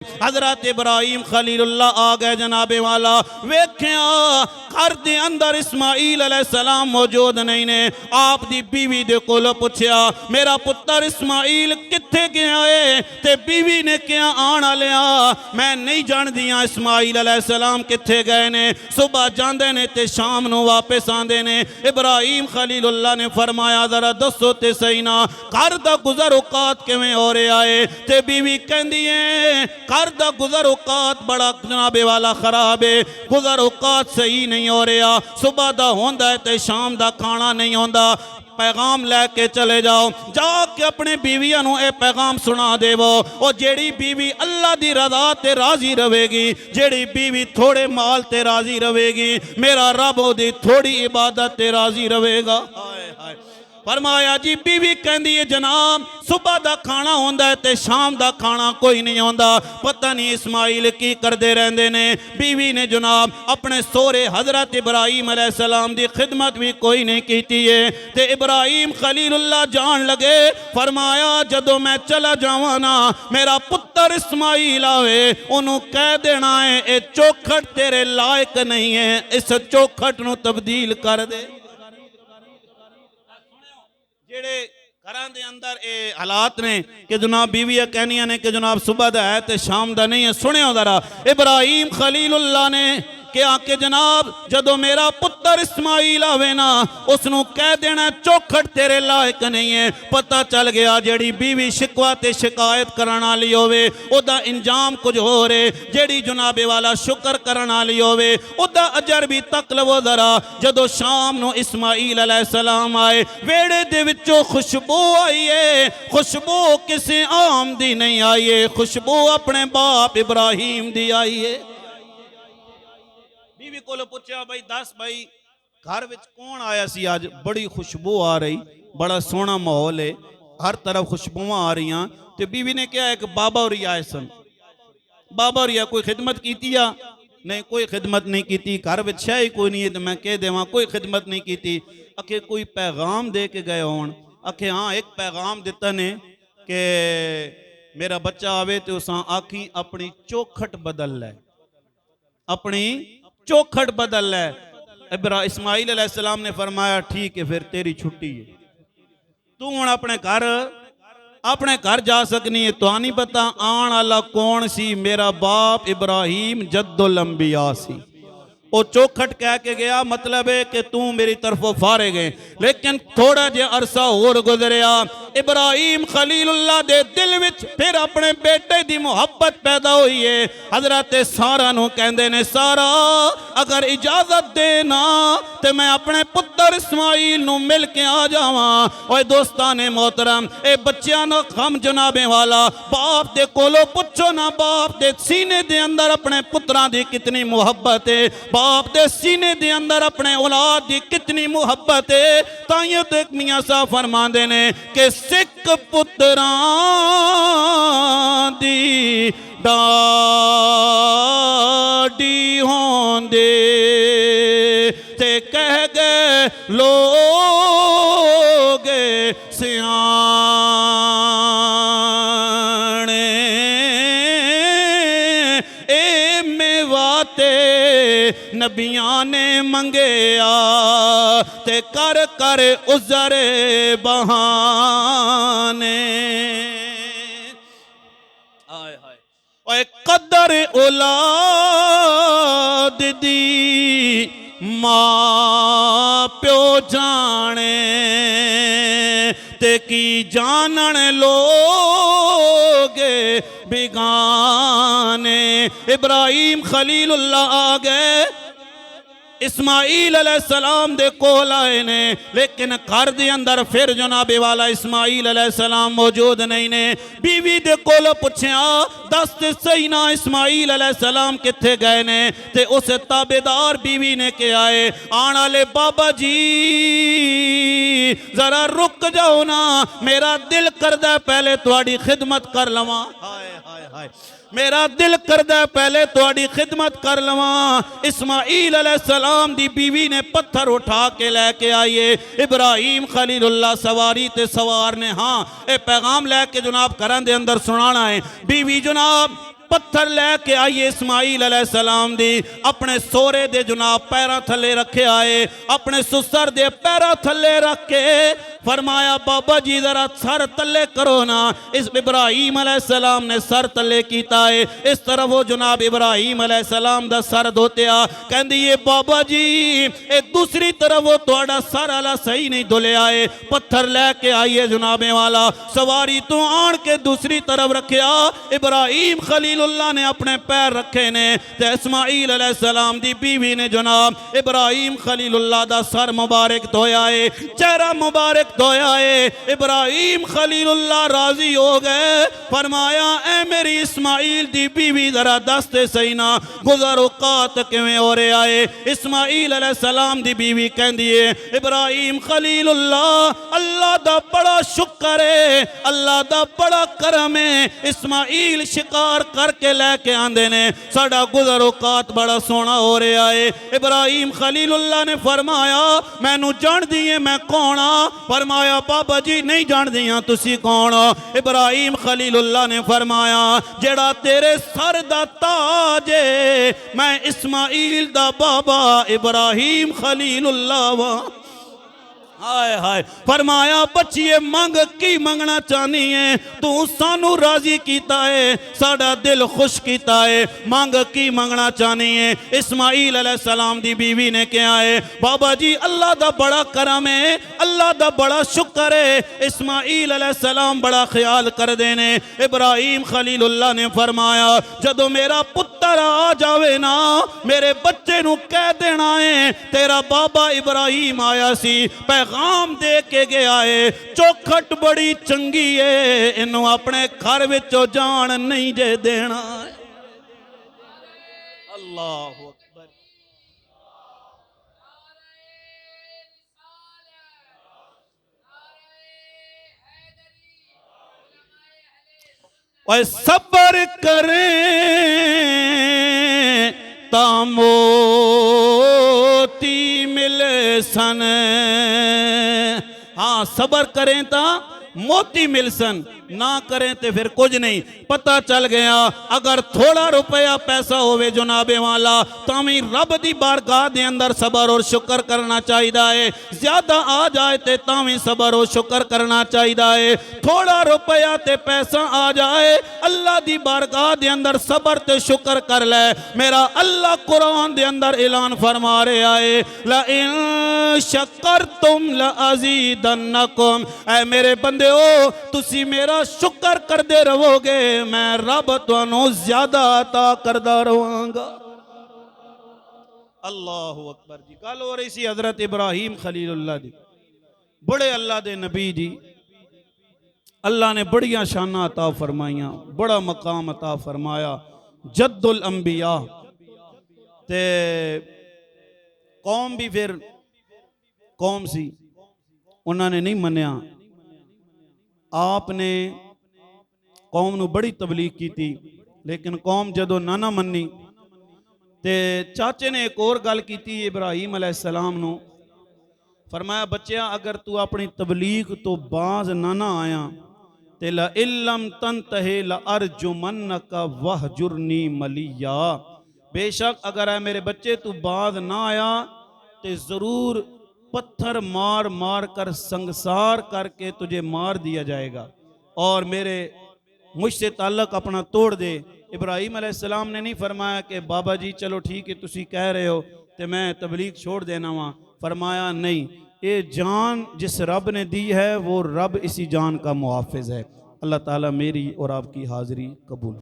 हजरत इब्राहिम खलीलुल्लाह आ गए जनाबे वाला। वेख्या घर दे अंदर इस्माईल अलैहिस्सलाम मौजूद नहीं ने। आप दी बीवी दे कोलों पुछया मेरा पुत्र इस्माईल कित्थे गया है? ते बीवी ने क्या आना लिया मैं नहीं जानदियां इस्माईल अलैहिस्सलाम कित्थे गए ने। सुबह जांदे ने ते शाम नूं वापस आंदे ने। इब्राहिम खलीलुल्लाह ने फरमाया जरा दसो ते सही ना घर दा गुजर औकात किवें हो रहा है? ते बीवी कहंदी है घर दा गुजर औकात बड़ा जनाबे वाला खराब है, गुजर औकात सही नहीं हो रहा। सुबह दा होंदा है ते शाम दा खाना नहीं होंदा। पैगाम लैके चले जाओ, जाके अपने बीवियां नूं ये पैगाम सुना देवो। और जेड़ी बीवी अल्लाह दी रज़ा ते राजी रहेगी, जेड़ी बीवी थोड़े माल ते राजी रहेगी, मेरा रब ओदी थोड़ी इबादत ते राजी रहेगा। हाय हाय फरमाया जी बीवी कहंदी है जनाब सुबह दा खाना होंदा है ते शाम दा खाना कोई नहीं होंदा। पता नहीं इस्माईल की करते रहंदे ने। बीवी ने जनाब अपने सोहरे हजरत इब्राहिम अलैहिस्सलाम दी खिदमत भी कोई नहीं कीती है। ते इब्राहिम खलीलुल्लाह जान लगे। फरमाया जदों मैं चला जावां ना मेरा पुत्र इस्माईल आवे ओनू कह देना है ये चौखट तेरे लायक नहीं है, इस चौखट नू तब्दील कर दे। जेड़े घरां दे अंदर ये हालात ने कि जनाब बीवियां कहनियां ने कि जनाब सुबह दा है ते शाम दा नहीं है। सुनियो जरा इब्राहिम खलीलुल्लाह ने क्या कि जनाब जदों मेरा पुत्र इस्माईल आवे ना उसनू कह देना चौखट तेरे लायक नहीं है। पता चल गया जेड़ी बीवी शिकवा ते शिकायत करन वाली होवे ओदा इंजाम कुछ हो रहे, जेड़ी जनाबे वाला शुक्र करन वाली होवे ओदा अजर भी तक लवो जरा। जदों शाम नू इस्माईल अलैहिस्सलाम आए वेड़े दे विचों खुशबू आई है। खुशबू किसी आम दी नहीं आई है, खुशबू अपने बाप इब्राहिम दी आई है। बीवी को पूछा भाई दस भाई घर विच कौन आया सी आज? बड़ी खुशबू आ रही, बड़ा सोहना माहौल है, हर तरफ खुशबुआं आ रही। तो बीवी ने क्या एक बाबा और आए सन। बाबा और कोई खिदमत की नहीं? कोई खिदमत नहीं की। घर विच है ही कोई नहीं है तो मैं कह देवां कोई खिदमत नहीं की। अखे कोई पैगाम दे के गए होन? अखे हाँ एक पैगाम दिता ने कि मेरा बच्चा आवे तो उस आखी अपनी चौखट बदल लै, अपनी चौखट बदल है। इस्माईल अलैहिस्सलाम ने फरमाया ठीक है फिर तेरी छुट्टी है, तू हुण अपने घर जा सकनी है। तो नहीं पता आने वाला कौन सी? मेरा बाप इब्राहिम जद्दुल अंबिया सी। वो चौखट कह के गया मतलब है कि तू मेरी तरफों फारे गए। लेकिन थोड़ा जिहा अरसा होर गुजरिया इब्राहिम खलीलुल्लाह दे दिल विच फिर अपने बेटे दी मुहब्बत पैदा हुई है। हजरत सारा नू कहंदे ने सारा अगर इजाजत देना तो मैं अपने पुत्र इस्माईल नू मिल के आ जावां। ओए दोस्ताने मोहतरम ए बच्चियां दा खम जनाबे वाला बाप दे कोलों पुछो ना बाप दे सीने दे अंदर अपने पुत्रां दी कितनी मुहब्बत है, बाप दे सीने दे अंदर अपने औलाद दी कितनी मुहब्बत है। ताइयों ते मियां साहब फरमांदे ने कि सिख पुत्रां दी डाडी होंदे ते कह गए लोग सियाणे ए मेवाते नबियां ने मंगेया ते कर कर उज़र बहाने। हाय हाय ओए कदर औलाद दी मां प्यो जाने ते की जानन लोग बिगाने। इब्राहिम खलीलुल्लाह आ गए इस्माईल अलैहिस्सलाम दे कोल आए ने। लेकिन घर दे अंदर फिर जनाबे वाला इस्माईल अलैहिस्सलाम मौजूद नहीं ने। बीवी दे कोल पुछया दस ते सही ना इस्माईल अलैहिस्सलाम कित्थे गए ने? ते उस ताबेदार बीवी ने कहा है आने वाले बाबा जी जरा रुक जाओ ना, मेरा दिल करदा पहले तुहाडी खिदमत कर लवां। हाय हाय हाय मेरा दिल करदा पहले तुहाडी खिदमत कर लवां। इस्माईल अलैहिस्सलाम दी बीवी ने पत्थर उठा के लेके आइए। इब्राहिम खलीलुल्लाह सवारी ते सवार ने हाँ ये पैगाम लैके जनाब घरां दे अंदर सुनाना है। बीवी जनाब पत्थर लैके आइए इस्माइल अलैहिस्सलाम दी अपने सोरे दे जनाब पैरां थले रखे आए, अपने सुसर दे पैरां थले रख के फरमाया बाबा जी जरा सर तले करो ना। इस इब्राहिम अलैहिस्सलाम ने सर तले कीता है। इस तरफ वो जनाब इब्राहिम अलैहिस्सलाम दा सर धोत्या, कहंदी ये बाबा जी ए दूसरी तरफ वो तुहाडा सर वाला सही नहीं धुलिया है, पत्थर लैके आइए जनाबे वाला। सवारी तो आन के दूसरी तरफ रखिया, इब्राहिम खलीलुल्लाह ने अपने पैर रखे ने ते इस्माइल अलैहिस्सलाम दी बीवी ने जनाब इब्राहिम खलीलुल्लाह दा सर मुबारक धोया है, चेहरा मुबारक धोया है। इब्राहिम खलीलुल्लाह राजी हो गए, फरमाया ए मेरी इस्माइल दी बीवी जरा दसते सही ना गुज़र औकात किवें हो रहा है। इस्माइल अलैहिस्सलाम दी बीवी कहंदी है इब्राहिम खलीलुल्लाह अल्लाह दा बड़ा शुक्र है, अल्लाह दा बड़ा करम है, इस्माइल शिकार करके लेके आंदे ने, साडा गुज़र औकात बड़ा सोहना हो रहा है। इब्राहिम खलीलुल्लाह ने फरमाया मैनू जानदी है मैं कौन आ? फरमाया बाबा जी नहीं जानदी हां तुसी कौन हो? इब्राहिम खलीलुल्लाह ने फरमाया जेड़ा तेरे सर दा ताज है मैं इस्माइल दा बाबा इब्राहिम खलीलुल्लाह वा। हाय हाय फरमाया बच्चिए मंग की मंगना चाहनी है, तू सानू राजी कीता है, साडा दिल खुश कीता है, मंग की मंगना चाहनी है। इस्माइल अलैहिस्सलाम दी बीवी ने कहा है बाबा जी अल्लाह दा बड़ा करम है, अल्लाह दा बड़ा शुक्र है, इस्माइल अलैहिस्सलाम बड़ा ख्याल कर देने। इब्राहिम खलीलुल्लाह ने फरमाया जदों मेरा पुत्र आ जावे ना मेरे बच्चे नू कह देना है तेरा बाबा इब्राहिम आया सी, पैगाम दे के गया है, चौखट बड़ी चंगी है, इनू अपने घर विचों जान नहीं जे देना। अल्लाह अकबर। और सब्र करें तामोती मिले सन, हाँ सबर करें ता मोती मिल सन, ना करें तो फिर कुछ नहीं। पता चल गया अगर थोड़ा रुपया पैसा होवे जनाबे वाला तामी रब दी बारगाह दे अंदर सबर और शुक्र करना चाहिए है, ज्यादा आ जाए तो तामी सबर और शुक्र करना चाहिए है। थोड़ा रुपया ते पैसा आ जाए अल्लाह दी बारगाह दे अंदर सबर ते शुक्र कर ले। मेरा अल्लाह कुरान दे अंदर ऐलान फरमा रहा है ला इन शकरतुम ला अज़ीदन्नकुम, ऐ मेरे बंदे हो तुसी मेरा शुक्र करते रहोगे मैं रब तुहानू ज्यादा अता करदा रहांगा। अल्लाह अकबर जी। गल हो रही सी हजरत इब्राहिम खलीलुल्लाह दी, बड़े अल्लाह दे नबी जी, अल्लाह ने बड़ियां शाना अता फरमाइयां, बड़ा मकाम अता फरमाया, जद्दुल अंबिया। ते कौम भी फिर कौम सी, उन्होंने नहीं मन्या, आपने कौम नू बड़ी तबलीग की थी, लेकिन कौम जदों ना मन्नी ते चाचे ने एक और गल की थी इब्राहिम अलैहिस्सलाम नू, फरमाया बच्चिया अगर तू अपनी तबलीग तो बाज ना आया ते ला इल्लम तंतहे ला अर्जुमन्नका वहजुरनी मलिया, बेशक अगर है मेरे बच्चे तू बाज ना आया तो जरूर पत्थर मार मार कर संगसार करके तुझे मार दिया जाएगा और मेरे मुझसे ताल्लुक अपना तोड़ दे। इब्राहिम अलैहिस्सलाम ने नहीं फरमाया कि बाबा जी चलो ठीक है तुसी कह रहे हो तो मैं तबलीग छोड़ देना वहाँ, फरमाया नहीं, ये जान जिस रब ने दी है वो रब इसी जान का मुहाफिज है। अल्लाह ताला मेरी और आपकी हाज़िरी कबूल।